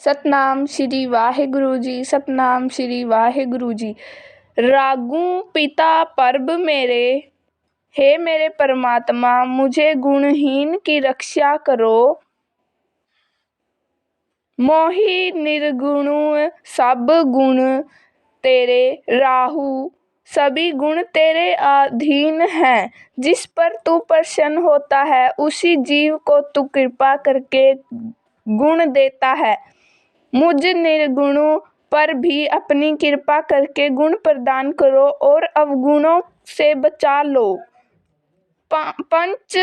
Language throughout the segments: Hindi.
सतनाम श्री वाहिगुरु जी, सतनाम श्री वाहिगुरु जी। रागू पिता परब मेरे, हे मेरे परमात्मा मुझे गुणहीन की रक्षा करो। मोहि निर्गुणु सब गुण तेरे राहु, सभी गुण तेरे अधीन हैं। जिस पर तू प्रसन्न होता है उसी जीव को तू कृपा करके गुण देता है। मुझ निर्गुणों पर भी अपनी कृपा करके गुण प्रदान करो और अवगुणों से बचा लो। पंच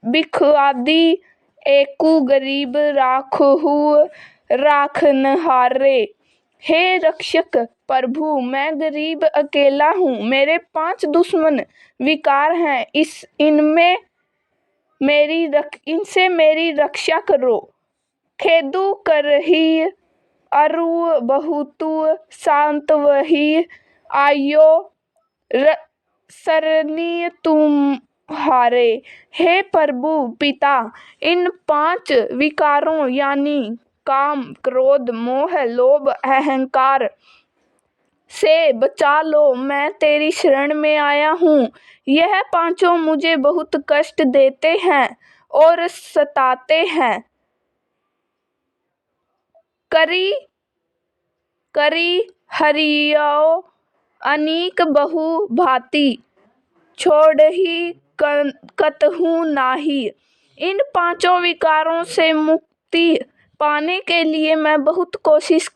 बिखवादी एकु गरीब राखहु राखनहारे। हे रक्षक प्रभु, मैं गरीब अकेला हूँ, मेरे 5 दुश्मन विकार हैं, इनसे मेरी रक्षा करो। खेदु करही अरु बहुतु शांतवही, आयो सरनी तुम्हारे। हे प्रभु पिता, इन 5 विकारों यानी काम, क्रोध, मोह, लोभ, अहंकार से बचा लो। मैं तेरी शरण में आया हूँ। यह 5 मुझे बहुत कष्ट देते हैं और सताते हैं। करी हरियो अनीक बहु भांति, छोड़हि कतहु नाही। इन 5 विकारों से मुक्ति पाने के लिए मैं बहुत कोशिश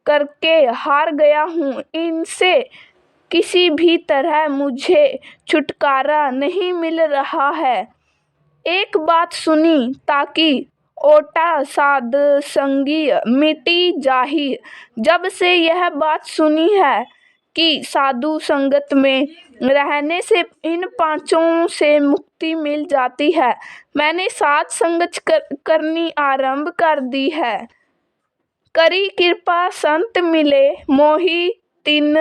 करके हार गया हूँ। इनसे किसी भी तरह मुझे छुटकारा नहीं मिल रहा है। एक बात सुनी ताकि ओटा साध संगी मिटी जाही। जब से यह बात सुनी है कि साधु संगत में रहने से इन 5 से मुक्ति मिल जाती है, मैंने साध संगत करनी आरंभ कर दी है। करी कृपा संत मिले मोहि तिन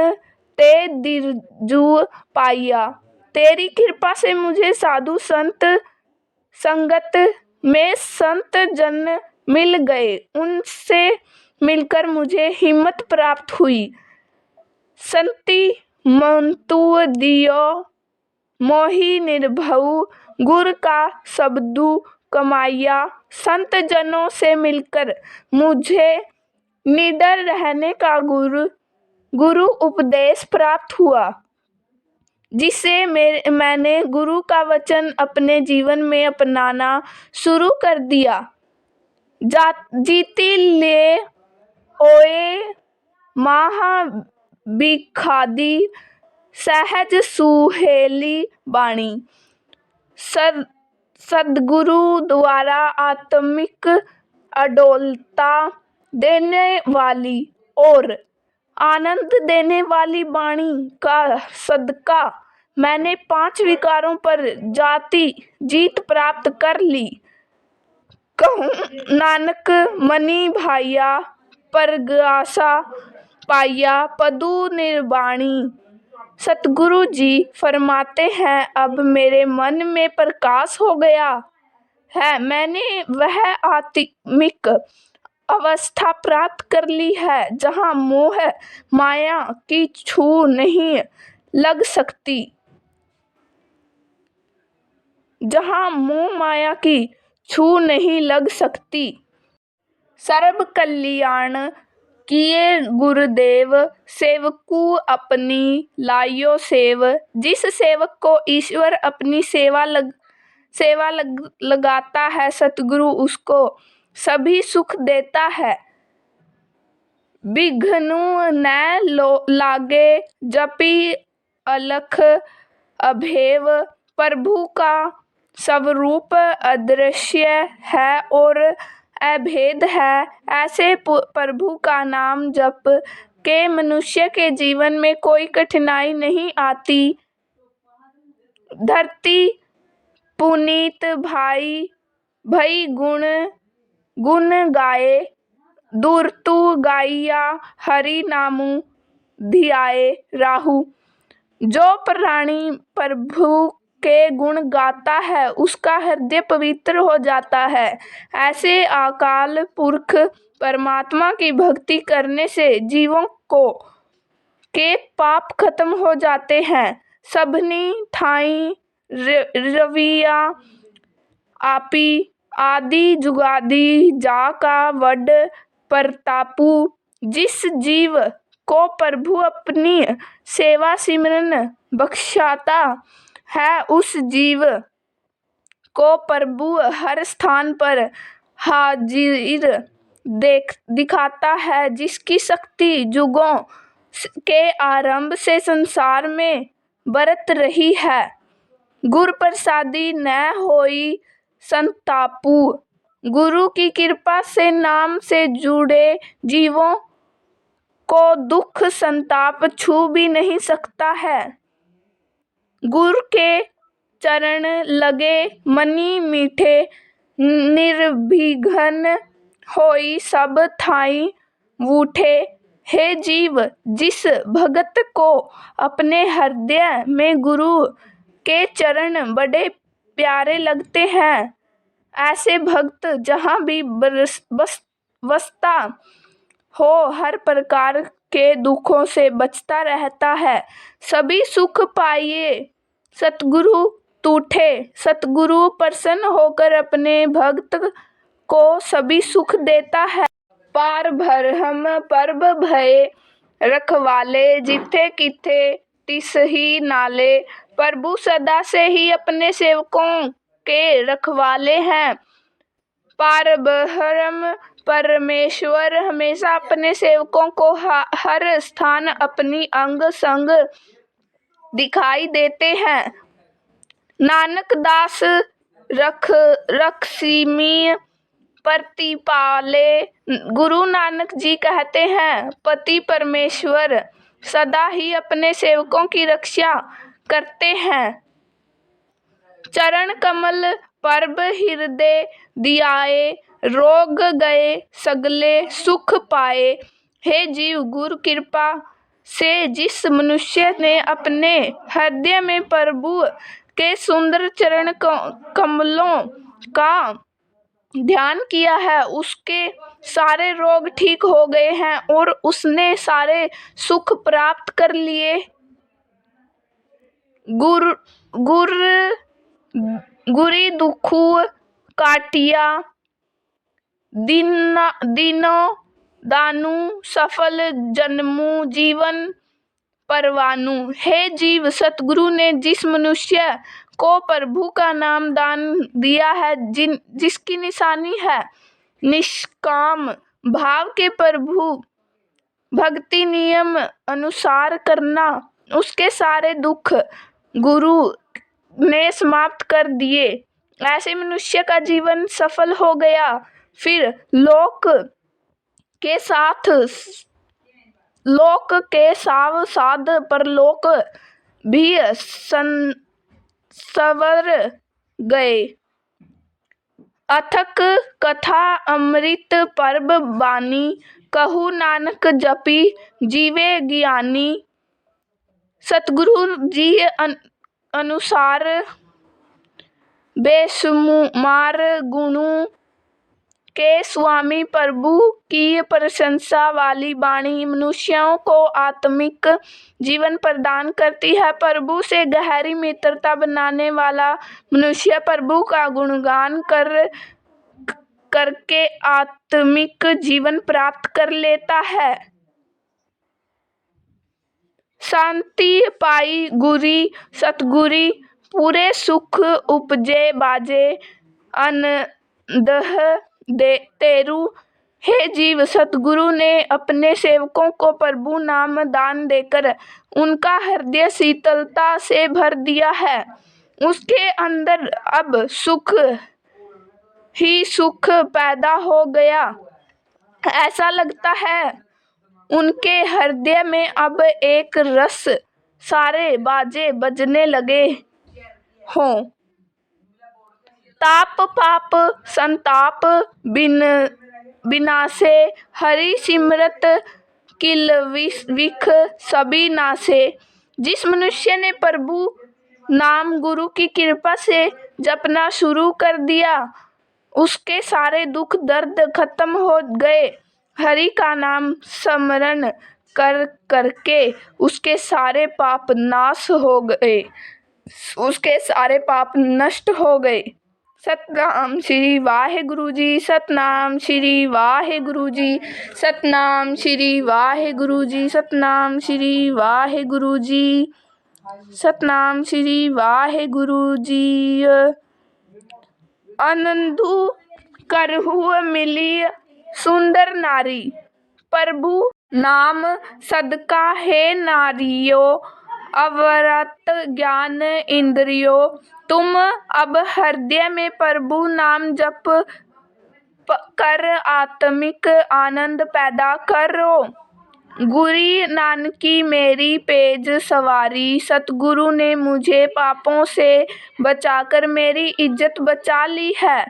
ते दिरजू पाइया। तेरी कृपा से मुझे साधु संत संगत में संत जन मिल गए, उनसे मिलकर मुझे हिम्मत प्राप्त हुई। संति मंतु दियो मोहि निर्भउ, गुर का शब्दु कमाया। संत जनों से मिलकर मुझे निडर रहने का गुरु उपदेश प्राप्त हुआ, जिससे मैंने गुरु का वचन अपने जीवन में अपनाना शुरू कर दिया। जीती ले ओए माहा बिखादी, सहज सुहेली बाणी। सद्गुरु द्वारा आत्मिक अडोलता देने वाली और आनंद देने वाली वाणी का सदका मैंने 5 विकारों पर जीत प्राप्त कर ली। कहूँ नानक मनी भाया, परगासा पाया पदु निर्वाणी। सतगुरु जी फरमाते हैं, अब मेरे मन में प्रकाश हो गया है। मैंने वह आत्मिक अवस्था प्राप्त कर ली है जहाँ मोह माया की छू नहीं लग सकती। सर्व कल्याण किए गुरुदेव, सेवकु अपनी लायो सेव। जिस सेवक को ईश्वर अपनी सेवा लगाता है, सतगुरु उसको सभी सुख देता है। बिघ्नु न लागे जपि अलख अभेव। प्रभु का स्वरूप अदृश्य है और अभेद है। ऐसे प्रभु का नाम जप के मनुष्य के जीवन में कोई कठिनाई नहीं आती। धरती पुनीत भई गुण गाए, दूरतु गाइया हरि नामु धियाए राहु। जो प्राणी प्रभु के गुण गाता है उसका हृदय पवित्र हो जाता है। ऐसे अकाल पुरख परमात्मा की भक्ति करने से जीवों को के पाप खत्म हो जाते हैं। सबनी ठाई रविया आपी आदि जुगादी जा का वड परतापू। जिस जीव को प्रभु अपनी सेवा सिमरन बख्शाता है उस जीव को प्रभु हर स्थान पर हाजिर दिखाता है। जिसकी शक्ति युगों के आरंभ से संसार में बरत रही है। गुरु प्रसादी न होई संतापू। गुरु की कृपा से नाम से जुड़े जीवों को दुख संताप छू भी नहीं सकता है। गुरु के चरण लगे मनी मीठे निर्विघ्न होई सब थाई वूठे। हे जीव, जिस भगत को अपने हृदय में गुरु के चरण बड़े प्यारे लगते हैं, ऐसे भक्त जहाँ भी बसता हो हर प्रकार के दुखों से बचता रहता है। सभी सुख पाइए सतगुरु टूटे। सतगुरु प्रसन्न होकर अपने भक्त को सभी सुख देता है। पार भरम पर्ब भय रखवाले जिथे किथे तिसही नाले। प्रभु सदा से ही अपने सेवकों के रखवाले हैं। पारब्रह्म परमेश्वर हमेशा अपने सेवकों को हर स्थान अपनी अंग संग दिखाई देते हैं। नानक दास रखसीमी प्रतिपाले। गुरु नानक जी कहते हैं, पति परमेश्वर सदा ही अपने सेवकों की रक्षा करते हैं। चरण कमल पर्व हृदय दियाए रोग गए सगले सुख पाए। हे जीव, गुरु कृपा से जिस मनुष्य ने अपने हृदय में प्रभु के सुंदर चरण कमलों का ध्यान किया है, उसके सारे रोग ठीक हो गए हैं और उसने सारे सुख प्राप्त कर लिए। गुरी दुखु काटिया दीनो दानु सफल जन्मु जीवन परवानु। हे जीव, सतगुरु ने जिस मनुष्य को प्रभु का नाम दान दिया है, जिसकी निशानी है निष्काम भाव के प्रभु भक्ति नियम अनुसार करना, उसके सारे दुख गुरु ने समाप्त कर दिए। ऐसे मनुष्य का जीवन सफल हो गया। फिर लोक के साथ परलोक भी संवर गए। अथक कथा अमृत पर्व बानी कहू नानक जपी जीवे ज्ञानी। सतगुरु जी अनुसार बेशुमार गुणों के स्वामी प्रभु की प्रशंसा वाली वाणी मनुष्यों को आत्मिक जीवन प्रदान करती है। प्रभु से गहरी मित्रता बनाने वाला मनुष्य प्रभु का गुणगान करके आत्मिक जीवन प्राप्त कर लेता है। शांति पाई गुरी सतगुरी पूरे सुख उपजे बाजे अनदह तेरू। हे जीव, सतगुरु ने अपने सेवकों को प्रभु नाम दान देकर उनका हृदय शीतलता से भर दिया है। उसके अंदर अब सुख ही सुख पैदा हो गया। ऐसा लगता है उनके हृदय में अब एक रस सारे बाजे बजने लगे हों। ताप पाप संताप बिनासे हरि सिमरत किल विख सभी नासे। जिस मनुष्य ने प्रभु नाम गुरु की कृपा से जपना शुरू कर दिया, उसके सारे दुख दर्द खत्म हो गए। हरि का नाम स्मरण कर करके उसके सारे पाप नाश हो गए, उसके सारे पाप नष्ट हो गए। सतनाम श्री वाहेगुरु जी, सतनाम श्री वाहेगुरु जी, सतनाम श्री वाहेगुरु जी, सतनाम श्री वाहेगुरु जी, सतनाम श्री वाहेगुरु जी। आनंदु करहु मिली सुंदर नारी, प्रभु नाम सदका है नारियो, अवरत ज्ञान इंद्रियो। तुम अब हृदय में प्रभु नाम जप कर आत्मिक आनंद पैदा करो। गुरी नानकी मेरी पेज सवारी, सतगुरु ने मुझे पापों से बचाकर मेरी इज्जत बचा ली है।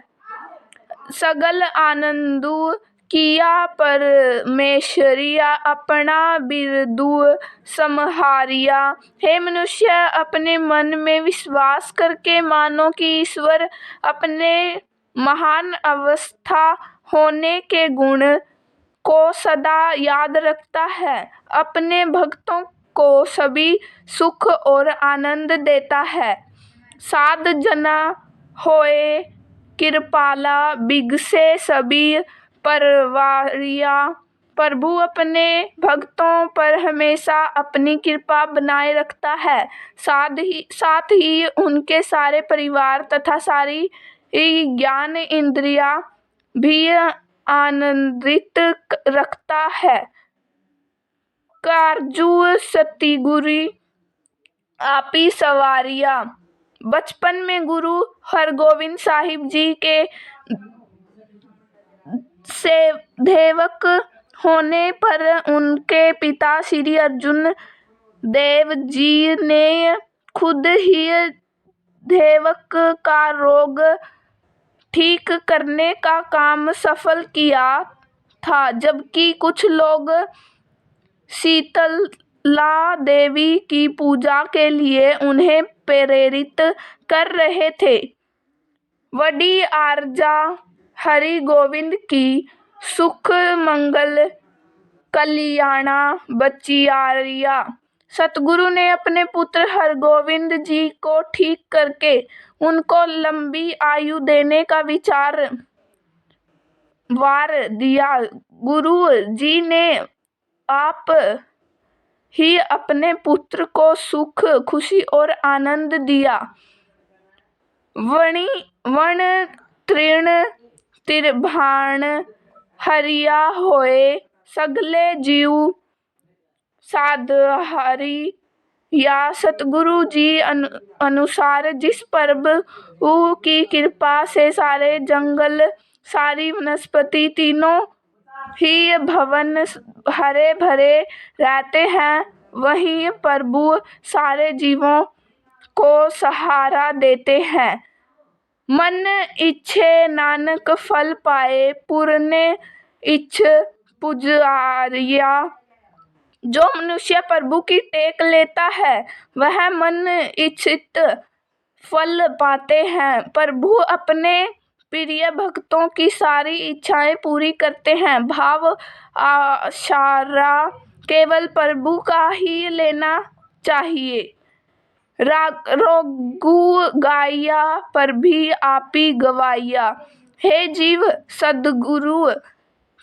सगल आनंदु किया परमेश्वरिया, अपना बिरदु समहारिया। हे मनुष्य, अपने मन में विश्वास करके मानो कि ईश्वर अपने महान अवस्था होने के गुण को सदा याद रखता है, अपने भक्तों को सभी सुख और आनंद देता है। साध जना होए कृपाला, बिगसे सभी परवारिया। प्रभु अपने भक्तों पर हमेशा अपनी कृपा बनाए रखता है, साथ ही उनके सारे परिवार तथा सारी ज्ञान इंद्रियां भी आनंदित रखता है। कारजू सतगुरु आपी सवारिया। बचपन में गुरु हरगोविंद साहिब जी के सेवक होने पर उनके पिता श्री अर्जुन देव जी ने खुद ही देवक का रोग ठीक करने का काम सफल किया था, जबकि कुछ लोग शीतला देवी की पूजा के लिए उन्हें प्रेरित कर रहे थे। वडी आरजा हरि गोविंद की सुख मंगल कल्याणा बचियारिया। सतगुरु ने अपने पुत्र हरगोविंद जी को ठीक करके उनको लंबी आयु देने का विचार वार दिया। गुरु जी ने आप ही अपने पुत्र को सुख, खुशी और आनंद दिया। वण तृण तिरभाण हरिया होए, सगले जीव साधहारी या। सतगुरु जी अनुसार जिस प्रभु की कृपा से सारे जंगल, सारी वनस्पति, तीनों ही भवन हरे भरे रहते हैं, वहीं प्रभु सारे जीवों को सहारा देते हैं। मन इच्छे नानक फल पाए, पुरने इच्छ पुजारिया। जो मनुष्य प्रभु की टेक लेता है वह मन इच्छित फल पाते हैं। प्रभु अपने प्रिय भक्तों की सारी इच्छाएं पूरी करते हैं। भाव आशारा केवल प्रभु का ही लेना चाहिए। रोगु गाया पर भी आपी गवाया। हे जीव, सद्गुरु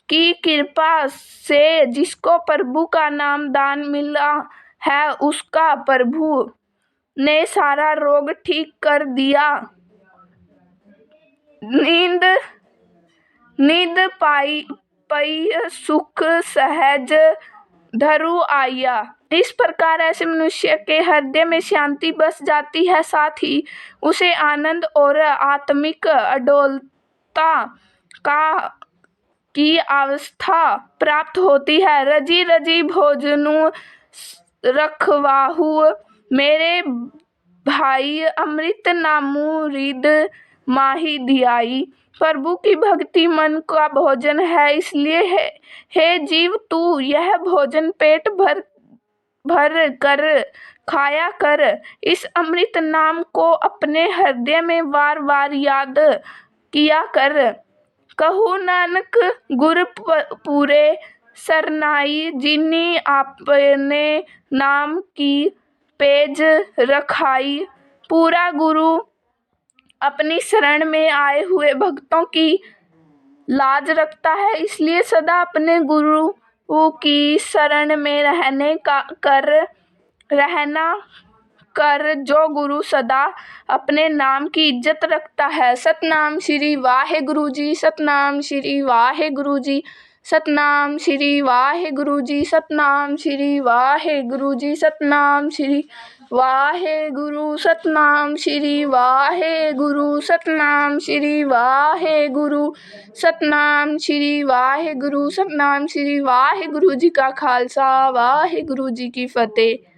की कृपा से जिसको प्रभु का नाम दान मिला है, उसका प्रभु ने सारा रोग ठीक कर दिया। नींद पाई सुख सहज धरु आया। इस प्रकार ऐसे मनुष्य के हृदय में शांति बस जाती है, साथ ही उसे आनंद और आत्मिक अडोलता की अवस्था प्राप्त होती है। रजी रजी भोजनु रखवाहु, मेरे भाई अमृत नामु रिद माही दियाई। प्रभु की भक्ति मन का भोजन है, इसलिए हे जीव, तू यह भोजन पेट भर भर कर खाया कर। इस अमृत नाम को अपने हृदय में वार वार याद किया कर। कहूँ नानक गुर पूरे सरनाई, जिन्नी आपने नाम की पेज रखाई। पूरा गुरु अपनी शरण में आए हुए भक्तों की लाज रखता है, इसलिए सदा अपने गुरु की शरण में रहना कर। जो गुरु सदा अपने नाम की इज्जत रखता है। सतनाम श्री वाहेगुरु जी, सतनाम श्री वाहेगुरु जी, सतनाम श्री वाहेगुरु जी, सतनाम श्री वाहेगुरु जी, सतनाम श्री वाहेगुरु, सतनाम श्री वाहेगुरु, सतनाम श्री वाहेगुरु, सतनाम श्री वाहेगुरु, सतनाम श्री वाहेगुरु जी का खालसा, वाहेगुरु जी की फतेह।